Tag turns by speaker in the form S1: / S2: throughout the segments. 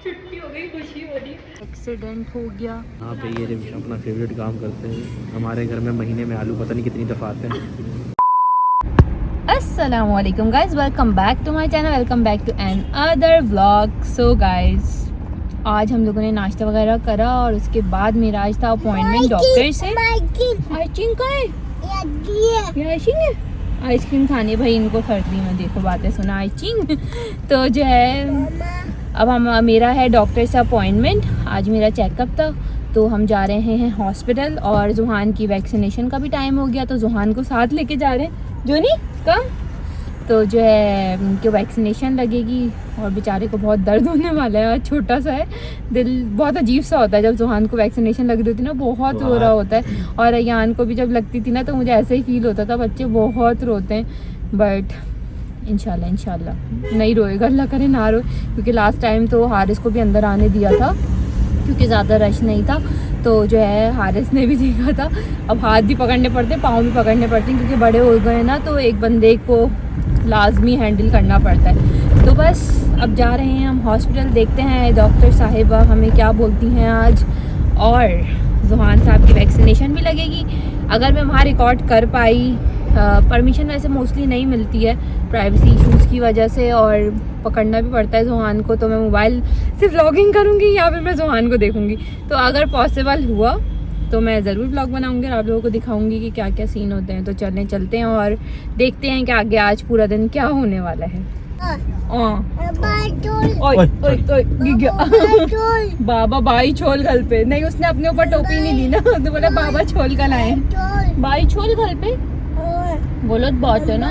S1: छुट्टी हो गई, खुशी हो रही। एक्सीडेंट हो गया।
S2: यहाँ पे ये अपना फेवरेट काम करते हैं। हमारे घर में महीने में आलू पता नहीं कितनी दफ़ा आते हैं।
S1: अस्सलामुअलैकुम guys, welcome back to my channel, welcome back to another vlog. So guys, आज हम लोगों ने नाश्ता वगैरह करा और उसके बाद मेरा आज था अपॉइंटमेंट डॉक्टर से। आइसक्रीम का है, आइसक्रीम खाने भाई इनको सर्दी में, देखो बातें सुना आइसक्रीम। तो जो है अब मेरा है डॉक्टर से अपॉइंटमेंट। आज मेरा चेकअप था तो हम जा रहे हैं हॉस्पिटल और जुहान की वैक्सीनेशन का भी टाइम हो गया तो जुहान को साथ लेके जा रहे हैं। जो नहीं कम तो जो है उनकी वैक्सीनेशन लगेगी और बेचारे को बहुत दर्द होने वाला है। छोटा सा है, दिल बहुत अजीब सा होता है जब जुहान को वैक्सीनेशन लग रही होती ना, बहुत रो रहा होता है। और अयान को भी जब लगती थी ना तो मुझे ऐसा ही फील होता था, बच्चे बहुत रोते हैं। बट इंशाल्लाह नहीं रोएगा, अल्लाह करे ना रोए, क्योंकि लास्ट टाइम तो हारिस को भी अंदर आने दिया था क्योंकि ज़्यादा रश नहीं था। तो जो है हारिस ने भी देखा था। अब हाथ भी पकड़ने पड़ते, पाँव भी पकड़ने पड़ते हैं क्योंकि बड़े हो गए ना, तो एक बंदे को लाजमी हैंडल करना पड़ता है। तो बस अब जा रहे हैं हम हॉस्पिटल, देखते हैं डॉक्टर साहिबा हमें क्या बोलती हैं आज। और जुहान साहब की वैक्सीनेशन भी लगेगी। अगर मैं वहाँ रिकॉर्ड कर पाई, परमिशन वैसे मोस्टली नहीं मिलती है प्राइवेसी इश्यूज़ की वजह से, और पकड़ना भी पड़ता है जुहान को, तो मैं मोबाइल से व्लॉगिंग करूँगी या फिर मैं जुहान को देखूँगी। तो अगर पॉसिबल हुआ तो मैं ज़रूर व्लॉग बनाऊँगी और आप लोगों को दिखाऊँगी कि क्या क्या सीन होते हैं। तो चलते हैं और देखते हैं कि आगे आज पूरा दिन क्या होने वाला है। बाबा बाई छोल गल पे नहीं, उसने अपने ऊपर टोपी नहीं ली ना, तो बोला बाबा छोल कर लाए। बाई छोल गल पे बोलो तो बात है ना।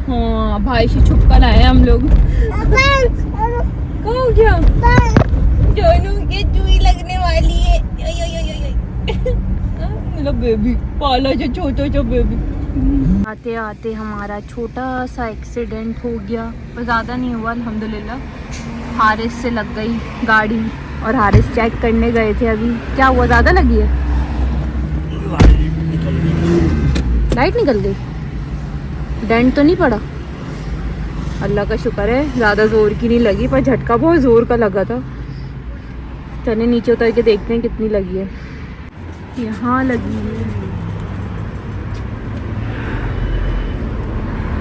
S1: हाँ भाई से छुप कर आए हम लोग। क्या हो गया? दोनों के चुई लगने वाली है। मेरा बेबी पाला जो छोटा जो बेबी। आते आते हमारा छोटा सा एक्सीडेंट हो गया, पर ज़्यादा नहीं हुआ अल्हम्दुलिल्लाह। हारिस से लग गई गाड़ी और हारिस चेक करने गए थे अभी। क्या हुआ, ज़्यादा लगी है? लाइट निकल गई, डेंट तो नहीं पड़ा? अल्लाह का शुक्र है ज़्यादा ज़ोर की नहीं लगी, पर झटका बहुत ज़ोर का लगा था। चलिए नीचे उतर के देखते हैं कितनी लगी है। यहाँ लगी है,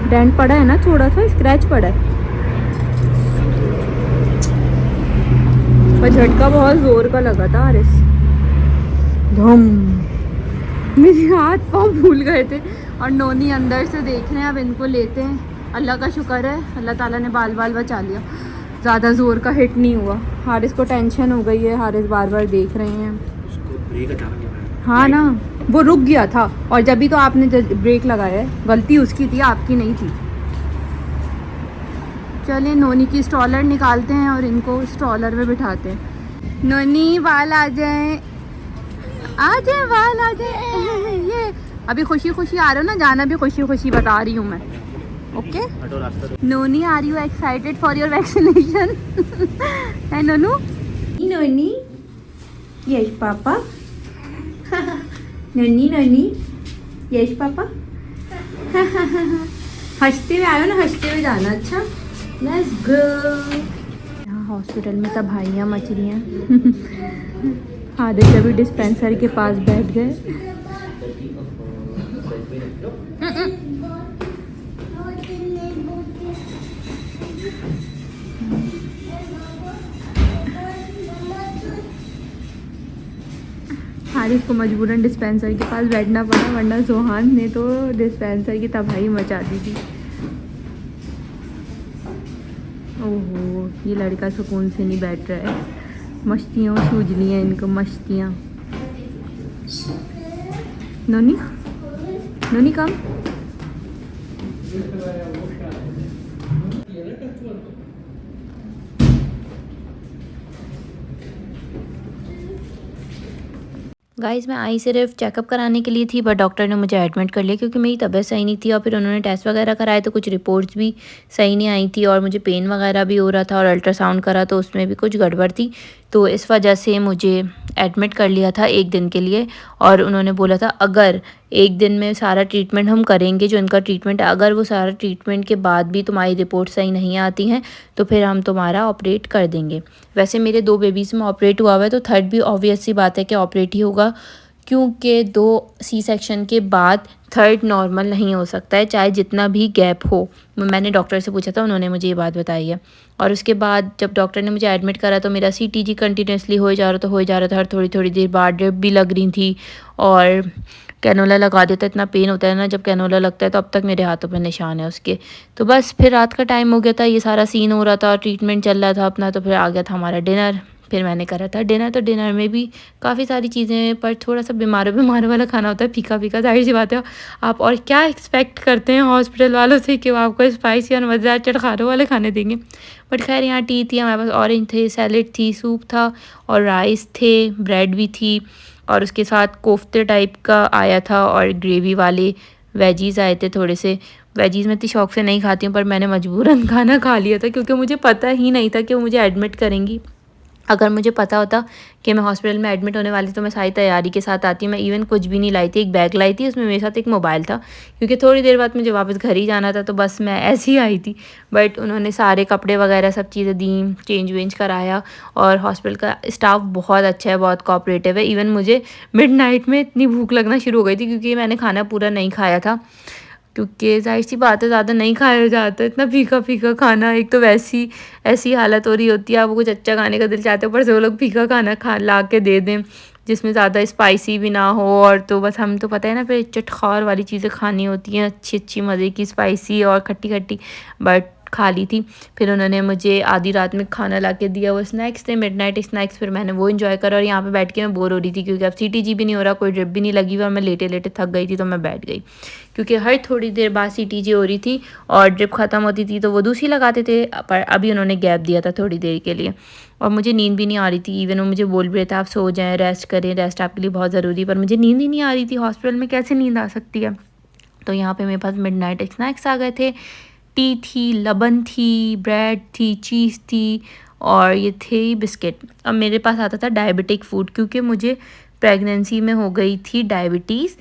S1: डेंट पड़ा है ना, थोड़ा सा स्क्रैच पड़ा है, पर झटका बहुत ज़ोर का लगा था। हारिस धम, मेरे हाथ पाँव भूल गए थे। और नोनी अंदर से देख रहे हैं, अब इनको लेते हैं। अल्लाह का शुक्र है, अल्लाह ताला ने बाल बाल बचा लिया, ज़्यादा ज़ोर का हिट नहीं हुआ। हारिस को टेंशन हो गई है, हारिस बार बार देख रहे हैं। हाँ ना, वो रुक गया था और जब भी तो आपने ब्रेक लगाया है, गलती उसकी थी, आपकी नहीं थी। चलिए नोनी की स्ट्रॉलर निकालते हैं और इनको स्ट्रॉलर में बिठाते हैं। नोनी बाल आ जाए, आ जाए बाल आ जाए। ये अभी खुशी खुशी आ रहे हो ना, जाना भी खुशी खुशी बता रही हूँ मैं। Okay Noni, are you excited for your vaccination? है नोनू? नोनी यस पापा। नन्नी नन्नी yes papa. हंसते हुए आयो ना, हंसते हुए जाना। अच्छा लेट्स गो। यहाँ हॉस्पिटल में तब भाइयाँ मच रही हैं। हारिस अभी डिस्पेंसर के पास बैठ गए। हारिस को मजबूरन डिस्पेंसर के पास बैठना पड़ा, वरना जुहान ने तो डिस्पेंसर की तबाही मचा दी थी। ओहो, ये लड़का सुकून से नहीं बैठ रहा है, मस्तियाँ सूझनी है इनको, मस्तियाँ। नोनी नोनी कम। गाइस मैं आई सिर्फ चेकअप कराने के लिए थी, पर डॉक्टर ने मुझे एडमिट कर लिया क्योंकि मेरी तबीयत सही नहीं थी। और फिर उन्होंने टेस्ट वगैरह कराए तो कुछ रिपोर्ट्स भी सही नहीं आई थी और मुझे पेन वगैरह भी हो रहा था, और अल्ट्रासाउंड करा तो उसमें भी कुछ गड़बड़ थी। तो इस वजह से मुझे एडमिट कर लिया था 1 दिन के लिए। और उन्होंने बोला था अगर 1 दिन में सारा ट्रीटमेंट हम करेंगे, जो इनका ट्रीटमेंट है, अगर वो सारा ट्रीटमेंट के बाद भी तुम्हारी रिपोर्ट सही नहीं आती हैं तो फिर हम तुम्हारा ऑपरेट कर देंगे। वैसे मेरे 2 बेबीज़ में ऑपरेट हुआ है, तो थर्ड भी ऑब्वियस सी बात है कि ऑपरेट ही होगा, क्योंकि 2 सी सेक्शन के बाद थर्ड नॉर्मल नहीं हो सकता है, चाहे जितना भी गैप हो। मैंने डॉक्टर से पूछा था, उन्होंने मुझे ये बात बताई है। और उसके बाद जब डॉक्टर ने मुझे एडमिट करा तो मेरा CTG कंटिन्यूसली हो जा रहा था, हर थोड़ी थोड़ी देर बाद ड्रिप भी लग रही थी। और कैनोला लगा देता, इतना पेन होता है ना जब कैनोला लगता है, तो अब तक मेरे हाथों पे निशान है उसके। तो बस फिर रात का टाइम हो गया था, ये सारा सीन हो रहा था, ट्रीटमेंट चल रहा था अपना, तो फिर आ गया था हमारा डिनर। फिर मैंने करा था डिनर, तो डिनर में भी काफ़ी सारी चीज़ें, पर थोड़ा सा बीमारों वाला खाना होता है, फीका फीका, जाहिर सी बात है। आप और क्या एक्सपेक्ट करते हैं हॉस्पिटल वालों से कि वो आपको स्पाइसी और मज़ेदार चटखारों वाले खाने देंगे। बट खैर यहाँ टी थी, हमारे पास ऑरेंज थे, सैलेड थी, सूप था और राइस थे, ब्रेड भी थी, और उसके साथ कोफ्ते टाइप का आया था और ग्रेवी वाले वेजीज़ आए थे थोड़े से। वेजीज़ मैं इतनी शौक से नहीं खाती हूँ, पर मैंने मजबूरन खाना खा लिया था क्योंकि मुझे पता ही नहीं था कि वो मुझे एडमिट करेंगी। अगर मुझे पता होता कि मैं हॉस्पिटल में एडमिट होने वाली तो मैं सारी तैयारी के साथ आती। मैं इवन कुछ भी नहीं लाई थी, एक बैग लाई थी, उसमें मेरे साथ एक मोबाइल था, क्योंकि थोड़ी देर बाद मुझे वापस घर ही जाना था, तो बस मैं ऐसे ही आई थी। बट उन्होंने सारे कपड़े वगैरह सब चीज़ें दी, चेंज वेंज कराया, और हॉस्पिटल का स्टाफ बहुत अच्छा है, बहुत कोऑपरेटिव है। इवन मुझे मिडनाइट में इतनी भूख लगना शुरू हो गई थी क्योंकि मैंने खाना पूरा नहीं खाया था, क्योंकि जाहिर सी बात है ज़्यादा नहीं खाया जाता, इतना फीका फीका खाना। एक तो वैसी ऐसी हालत हो रही होती है, आपको कुछ अच्छा खाने का दिल चाहते हो, ऊपर से वो लोग फीका खाना ला के दे दें जिसमें ज़्यादा स्पाइसी भी ना हो। और तो बस हम तो पता है ना, फिर चटखार वाली चीज़ें खानी होती हैं, अच्छी अच्छी मज़े की, स्पाइसी और खट्टी खट्टी, बट खा ली थी। फिर उन्होंने मुझे आधी रात में खाना ला के दिया, वो स्नैक्स थे, मिडनाइट स्नैक्स, फिर मैंने वो इन्जॉय करा। और यहाँ पे बैठ के मैं बोर हो रही थी क्योंकि अब CTG भी नहीं हो रहा, कोई ड्रिप भी नहीं लगी हुई, और मैं लेटे लेटे थक गई थी, तो मैं बैठ गई क्योंकि हर थोड़ी देर बाद CTG हो रही थी और ड्रिप ख़त्म होती थी तो वो दूसरी लगाते थे। पर अभी उन्होंने गैप दिया था थोड़ी देर के लिए, और मुझे नींद भी नहीं आ रही थी। इवन वो मुझे बोल भी रहे थे आप सो जाएं, रेस्ट करें, रेस्ट आपके लिए बहुत ज़रूरी, पर मुझे नींद ही नहीं आ रही थी। हॉस्पिटल में कैसे नींद आ सकती है। तो यहाँ पे मेरे पास मिडनाइट स्नैक्स आ गए थे, टी थी, लबन थी, ब्रेड थी, चीज़ थी, और ये थे बिस्किट। अब मेरे पास आता था डायबिटिक फ़ूड, क्योंकि मुझे प्रेगनेंसी में हो गई थी डायबिटीज़,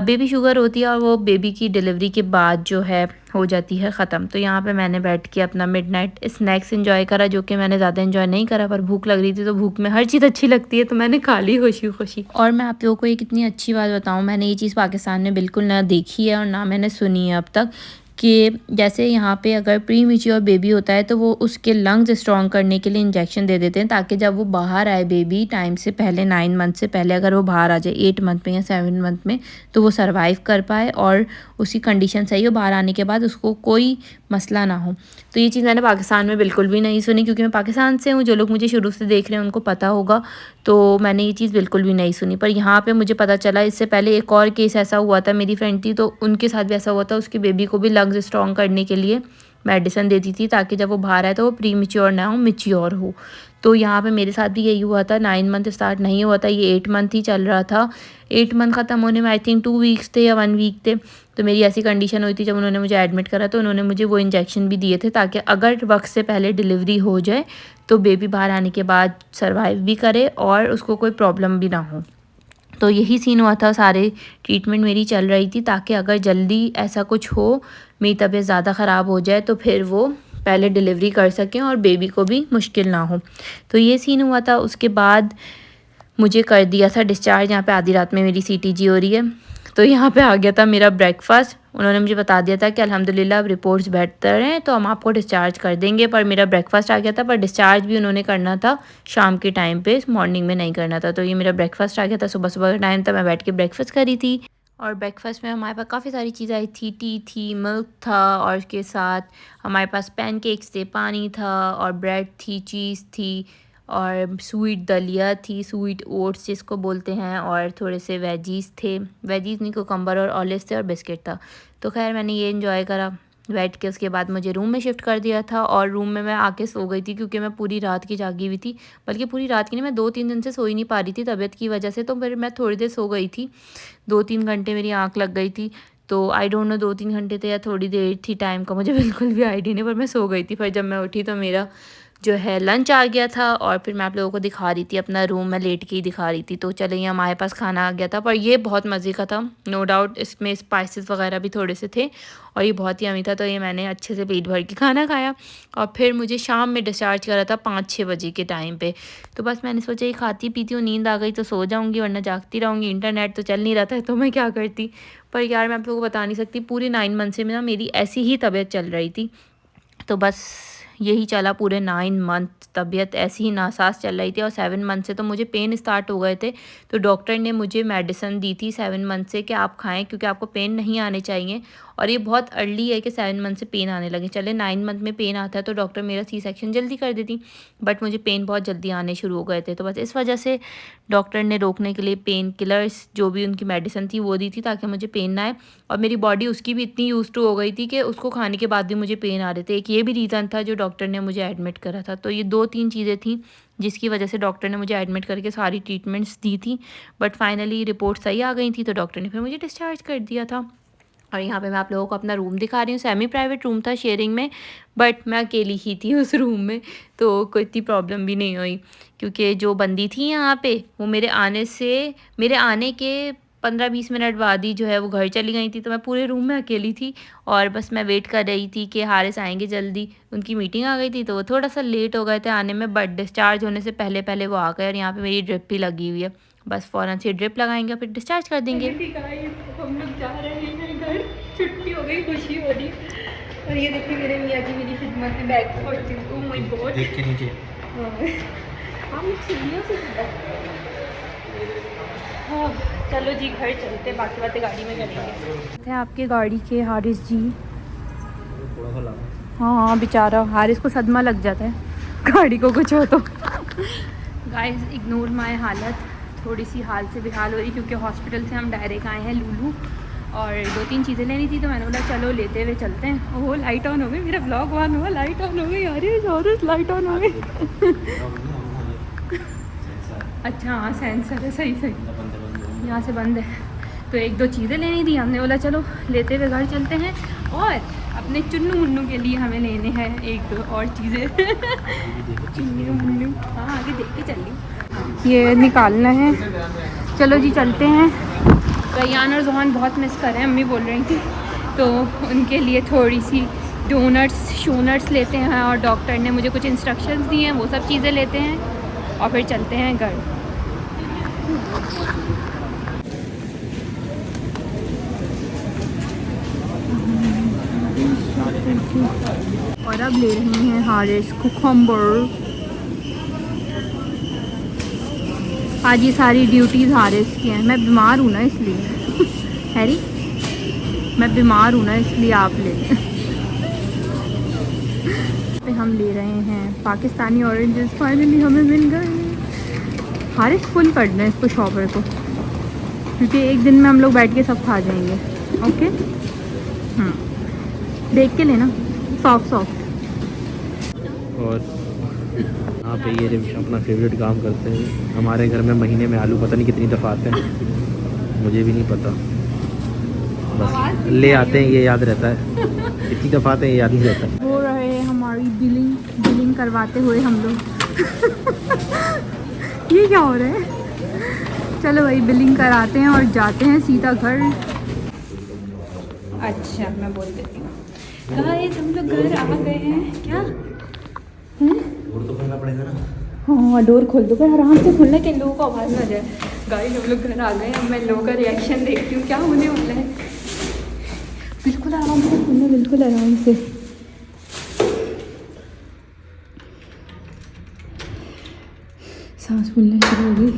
S1: बेबी शुगर होती है, और वो बेबी की डिलीवरी के बाद जो है हो जाती है ख़त्म। तो यहाँ पे मैंने बैठ के अपना मिडनाइट स्नैक्स एंजॉय करा, जो कि मैंने ज़्यादा एंजॉय नहीं करा, पर भूख लग रही थी, तो भूख में हर चीज़ अच्छी लगती है, तो मैंने खा ली खुशी खुशी। और मैं आप लोगों को एक इतनी अच्छी बात बताऊँ, मैंने ये चीज़ पाकिस्तान में बिल्कुल ना देखी है और ना मैंने सुनी है अब तक, कि जैसे यहाँ पे अगर प्री मैच्योर बेबी होता है तो वो उसके लंग्स स्ट्रॉन्ग करने के लिए इंजेक्शन दे देते हैं, ताकि जब वो बाहर आए बेबी टाइम से पहले, 9 मंथ से पहले अगर वो बाहर आ जाए 8 मंथ में या 7 मंथ में, तो वो सर्वाइव कर पाए और उसकी कंडीशन सही हो, बाहर आने के बाद उसको कोई मसला ना हो। तो ये चीज़ मैंने पाकिस्तान में बिल्कुल भी नहीं सुनी, क्योंकि मैं पाकिस्तान से हूँ। जो लोग मुझे शुरू से देख रहे हैं उनको पता होगा, तो मैंने ये चीज़ बिल्कुल भी नहीं सुनी। पर यहाँ पे मुझे पता चला, इससे पहले एक और केस ऐसा हुआ था, मेरी फ्रेंड थी, तो उनके साथ भी ऐसा हुआ था। उसकी बेबी को भी लंग्स स्ट्रॉन्ग करने के लिए मेडिसिन देती थी, ताकि जब वो बाहर आए तो वो प्री मैच्योर ना हो, मैच्योर हो। तो यहाँ पे मेरे साथ भी यही हुआ था। 9 मंथ स्टार्ट नहीं हुआ था, ये 8 मंथ ही चल रहा था। 8 मंथ ख़त्म होने में आई थिंक 2 वीक्स थे या 1 वीक थे। तो मेरी ऐसी कंडीशन हुई थी, जब उन्होंने मुझे एडमिट करा तो उन्होंने मुझे वो इंजेक्शन भी दिए थे, ताकि अगर वक्त से पहले डिलीवरी हो जाए तो बेबी बाहर आने के बाद सर्वाइव भी करे और उसको कोई प्रॉब्लम भी ना हो। तो यही सीन हुआ था, सारे ट्रीटमेंट मेरी चल रही थी, ताकि अगर जल्दी ऐसा कुछ हो, मेरी तबीयत ज़्यादा ख़राब हो जाए, तो फिर वो पहले डिलीवरी कर सकें और बेबी को भी मुश्किल ना हो। तो ये सीन हुआ था। उसके बाद मुझे कर दिया था डिस्चार्ज। यहाँ पे आधी रात में मेरी CTG हो रही है, तो यहाँ पे आ गया था मेरा ब्रेकफास्ट। उन्होंने मुझे बता दिया था कि अल्हम्दुलिल्लाह अब रिपोर्ट्स बेहतर हैं, तो हम आपको डिस्चार्ज कर देंगे। पर मेरा ब्रेकफास्ट आ गया था, पर डिस्चार्ज भी उन्होंने करना था शाम के टाइम पे, मॉर्निंग में नहीं करना था। तो ये मेरा ब्रेकफास्ट आ गया था, सुबह सुबह का टाइम था, मैं बैठ के ब्रेकफास्ट करी थी। और ब्रेकफास्ट में हमारे पास काफ़ी सारी चीज़ें आई थी, टी थी, मिल्क था, और उसके साथ हमारे पास पैनकेक्स थे, पानी था, और ब्रेड थी, चीज़ थी, और स्वीट दलिया थी, स्वीट ओट्स जिसको बोलते हैं, और थोड़े से वेजीज़ थे, वेजीज़ नहीं, कुकम्बर और ऑलिव्स थे, और बिस्किट था। तो खैर मैंने ये एंजॉय करा बैठ के। उसके बाद मुझे रूम में शिफ्ट कर दिया था, और रूम में मैं आके सो गई थी, क्योंकि मैं पूरी रात की जागी हुई थी। बल्कि पूरी रात की नहीं, मैं 2-3 दिन से सो ही नहीं पा रही थी तबीयत की वजह से। तो फिर मैं थोड़ी देर सो गई थी, 2-3 घंटे मेरी आँख लग गई थी। तो आई डोंट नो 2-3 घंटे थे या थोड़ी देर थी, टाइम का मुझे बिल्कुल भी आइडिया नहीं, पर मैं सो गई थी। फिर जब मैं उठी तो मेरा जो है लंच आ गया था और फिर मैं आप लोगों को दिखा रही थी अपना रूम, मैं लेट के ही दिखा रही थी। तो चलिए हमारे पास खाना आ गया था, पर ये बहुत मज़े का था, नो डाउट। इसमें स्पाइसेस वगैरह भी थोड़े से थे और ये बहुत ही यम्मी था। तो ये मैंने अच्छे से पेट भर के खाना खाया और फिर मुझे शाम में डिस्चार्ज करा था 5-6 बजे के टाइम पे। तो बस मैंने सोचा ये खाती पीती हूँ, नींद आ गई तो सो जाऊँगी, वरना जागती रहूँगी। इंटरनेट तो चल नहीं रहा था तो मैं क्या करती। पर यार मैं आप लोगों को बता नहीं सकती, पूरे 9 मंथ से ना मेरी ऐसी ही तबीयत चल रही थी। तो बस यही चला पूरे 9 मंथ, तबीयत ऐसी ही नासाज चल रही थी। और 7 मंथ से तो मुझे पेन स्टार्ट हो गए थे। तो डॉक्टर ने मुझे मेडिसिन दी थी 7 मंथ से कि आप खाएं, क्योंकि आपको पेन नहीं आने चाहिए। और ये बहुत अर्ली है कि 7 मंथ से पेन आने लगे। चले 9 मंथ में पेन आता है तो डॉक्टर मेरा सी सेक्शन जल्दी कर देती, बट मुझे पेन बहुत जल्दी आने शुरू हो गए थे। तो बस इस वजह से डॉक्टर ने रोकने के लिए पेन किलर्स, जो भी उनकी मेडिसिन थी वो दी थी, ताकि मुझे पेन ना आए। और मेरी बॉडी उसकी भी इतनी यूज टू हो गई थी कि उसको खाने के बाद भी मुझे पेन आ रहे थे। एक ये भी रीज़न था जो डॉक्टर ने मुझे एडमिट करा था। तो ये 2-3 चीज़ें थी जिसकी वजह से डॉक्टर ने मुझे एडमिट करके सारी ट्रीटमेंट्स दी थी। बट फाइनली रिपोर्ट सही आ गई थी तो डॉक्टर ने फिर मुझे डिस्चार्ज कर दिया था। और यहाँ पे मैं आप लोगों को अपना रूम दिखा रही हूँ। सेमी प्राइवेट रूम था शेयरिंग में, बट मैं अकेली ही थी उस रूम में, तो कोई इतनी प्रॉब्लम भी नहीं हुई। क्योंकि जो बंदी थी यहाँ पे वो मेरे आने के 15-20 मिनट बाद ही जो है वो घर चली गई थी। तो मैं पूरे रूम में अकेली थी और बस मैं वेट कर रही थी कि हारिस आएंगे जल्दी। उनकी मीटिंग आ गई थी तो वो थोड़ा सा लेट हो गए थे आने में, बट डिस्चार्ज होने से पहले पहले वो आ गए। और यहाँ पे मेरी ड्रिप भी लगी हुई है, बस फ़ौरन से ड्रिप लगाएंगे फिर डिस्चार्ज कर देंगे। हम लोग जा रहे हैं घर, छुट्टी हो गई, खुशी हो रही। और ये देखिए मेरे मियाँ जी मेरी खिदमत में बैग पड़ती हूँ। ओह माय गॉड,
S2: देख के नीचे
S1: हम सीढ़ियों से हाँ चलो जी घर चलते, बाकी बातें गाड़ी में करेंगे। आपके गाड़ी के हारिस जी,
S2: थोड़ा सा लगा।
S1: हाँ बेचारा हारिस को सदमा लग जाता है गाड़ी को कुछ हो तो। गाइस इग्नोर माय हालत, थोड़ी सी हाल से बेहाल हो रही, क्योंकि हॉस्पिटल से हम डायरेक्ट आए हैं लुलू और 2-3 चीज़ें लेनी थी। तो मैंने बोला चलो लेते हुए चलते हैं। ओह लाइट ऑन हो गई, मेरा ब्लॉग ऑन हुआ, लाइट ऑन हो गई। अरे लाइट ऑन हो गई। अच्छा हाँ सेंसर है, सही यहाँ से बंद है। तो 1-2 चीज़ें लेनी थी, हमने बोला चलो लेते हुए घर चलते हैं। और अपने चुन्नू मुन्नू के लिए हमें लेने हैं 1-2 और चीज़ें। चुन्नू मुन्नू हाँ आगे देख के चल, ये निकालना है। चलो जी चलते हैं। रैयान और जोहान बहुत मिस कर रहे हैं, अम्मी बोल रही थी, तो उनके लिए थोड़ी सी डोनट्स शोनट्स लेते हैं। और डॉक्टर ने मुझे कुछ इंस्ट्रक्शंस दिए हैं, वो सब चीज़ें लेते हैं और फिर चलते हैं घर। और अब ले रहे हैं हारिस कुकुम्बर। आज ये सारी ड्यूटीज़ हारिस की हैं। मैं बीमार हूँ ना इसलिए हैरी, मैं बीमार हूँ ना इसलिए आप ले पे हम ले रहे हैं पाकिस्तानी ऑरेंजेस। फाइनली हमें मिल गए। हारिस फुल पढ़ना है इसको शॉपर को, क्योंकि एक दिन में हम लोग बैठ के सब खा जाएंगे। ओके देख के लेना, सॉफ्ट।
S2: और यहाँ पे ये रिविश अपना फेवरेट काम करते हैं। हमारे घर में महीने में आलू पता नहीं कितनी दफ़ा आते हैं, मुझे भी नहीं पता, बस ले आते हैं ये याद रहता है। कितनी दफ़ा आते हैं ये याद नहीं रहता है।
S1: हो रहे हैं हमारी बिलिंग करवाते हुए हम लोग। ये क्या हो रहा है? चलो भाई बिलिंग कराते हैं और जाते हैं सीधा घर। अच्छा मैं बोल देती हूँ गाइस, हम लोग घर आ गए हैं। क्या
S2: डोर तो खोलना पड़ेगा ना?
S1: हाँ डोर खोल दो, पर आराम से खोलना कि इन लोगों को आवाज़ ना जाए। गाइस हम लोग घर आ गए हैं, अब मैं लोगों का रिएक्शन देखती हूँ क्या होने वाला है। बिल्कुल आराम से खोलना, बिल्कुल आराम से। सांस फूलना शुरू हो गई।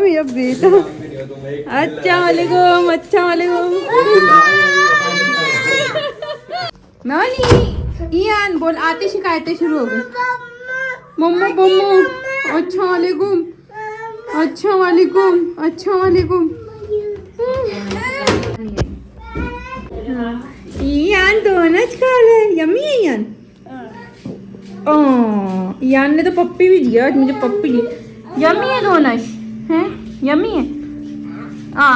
S1: मेरा बेटा अच्छा वालेकुम, अच्छा वालेकुम। नानी ईयान बोल, आते शिकायतें शुरू हो गई। मम्मा बम्मू अच्छा वालेकुम। अच्छा वालेकुम, अच्छा वालेकुम। यान डोनट्स खा रहा है, यम्मी है यान। यान ने तो पप्पी भी दिया आज मुझे, पप्पी दी। यम्मी है डोनट्स, हैं यम्मी है। आ